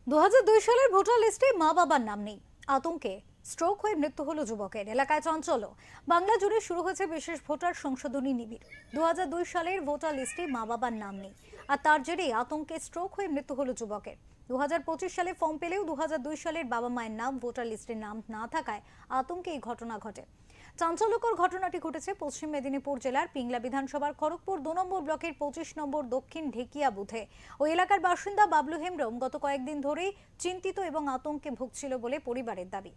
2002 সালের ভোটার লিস্টে মা বাবার নাম নেই, আতঙ্কে স্ট্রোক হয়ে মৃত্যু হলো যুবকের। এলাকায় চঞ্চল। বাংলা জুড়ে শুরু হয়েছে বিশেষ ভোটার সংশোধনী নিবিড়। 2002 সালের ভোটার লিস্টে মা বাবার নাম নেই, আর তার জেরে আতঙ্কে স্ট্রোক হয়ে মৃত্যু হলো যুবকের। 2025 সালে ফর্ম পেলেও 2002 সালের বাবা মায়ের নাম ভোটার লিস্টে নাম না থাকায় আতঙ্কে এই ঘটনা ঘটে। চাঞ্চল্যকর ঘটনাটি ঘটেছে পশ্চিম মেদিনীপুর জেলার পিংলা বিধানসভার খড়গপুর 2 নম্বর ব্লকের 25 নম্বর দক্ষিণ ঢেকিয়া বুথে। ওই এলাকার বাসিন্দা বাবলু হেমব্রম গত কয়েকদিন ধরেই চিন্তিত এবং আতঙ্কে ভুগছিল বলে পরিবারের দাবি।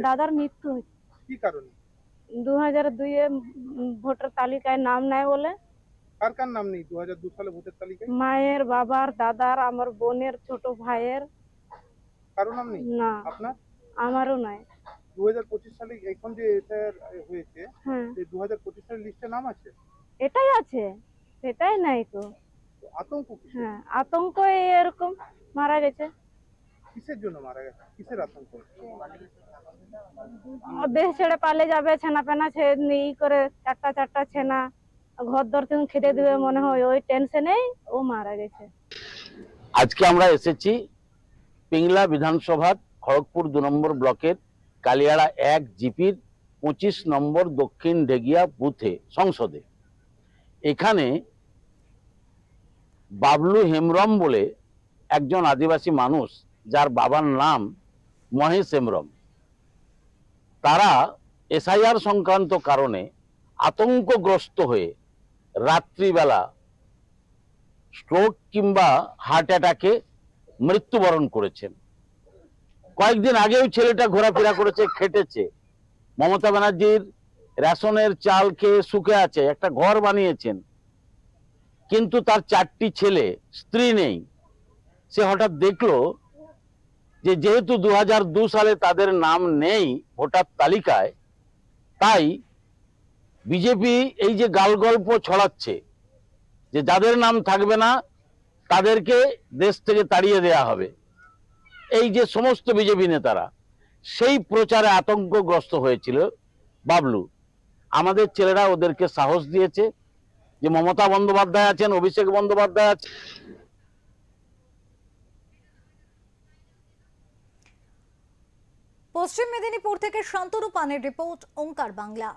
দাদার মৃত্যু হয়েছে। কি কারণে? 2002-এ ভোটার তালিকায় নাম নাই বলে। কার কার নাম নেই 2002 সালে ভোটার তালিকায়? মায়ের, বাবার, দাদার, আমার বোনের, ছোট ভাইয়ের। কারো নাম নেই? না, আপনার? আমারও নাই। 2025 সালে এখন যে এটা হয়েছে, এই 2025 সালের লিস্টে নাম আছে? এটাই আছে, সেটাই নাই তো। আতঙ্ক কিসের? হ্যাঁ, আতঙ্ক এরকম মারা গেছে। কিসের জন্য মারা গেছে? কিসের আতঙ্ক? দেশ ছেড়ে পালে যাবে, ছেনা পেনা ই করে চারটা ছেনা ঘর দর থেকে খেতে দিবে মনে হয়, ওই টেনশনেই ও মারা গেছে। আজকে আমরা এসেছি পিংলা বিধানসভার খড়গপুর 2 নম্বর ব্লকের কালিয়াড়া 1 জিপির 25 নম্বর দক্ষিণ ঢেগিয়া বুথে সংসদে। এখানে বাবলু হেমব্রম বলে একজন আদিবাসী মানুষ, যার বাবার নাম মহেশ হেমব্রম, তারা এসআইআর সংক্রান্ত কারণে আতঙ্কগ্রস্ত হয়ে রাত্রিবেলা স্ট্রোক কিংবা হার্ট অ্যাটাকে মৃত্যুবরণ করেছেন। কয়েকদিন আগেও ছেলেটা ঘোরাফেরা করেছে, খেটেছে, মমতা ব্যানার্জির রেশনের চাল খেয়ে সুখে আছে, একটা ঘর বানিয়েছেন, কিন্তু তার 4টি ছেলে, স্ত্রী নেই। সে হঠাৎ দেখলো যে যেহেতু 2002 সালে তাদের নাম নেই ভোটার তালিকায়, তাই বিজেপি এই যে গালগল্প ছড়াচ্ছে যে যাদের নাম থাকবে না তাদেরকে দেশ থেকে তাড়িয়ে দেয়া হবে, এই যে সমস্ত বিজেপি নেতারা, সেই প্রচারে আতঙ্কগ্রস্ত হয়েছিল বাবলু। আমাদের ছেলেরা ওদেরকে সাহস দিয়েছে যে মমতা বন্দ্যোপাধ্যায় আছেন, অভিষেক বন্দ্যোপাধ্যায় আছেন। পশ্চিম মেদিনীপুর থেকে শান্তনু পানের রিপোর্ট, ওঙ্কার বাংলা।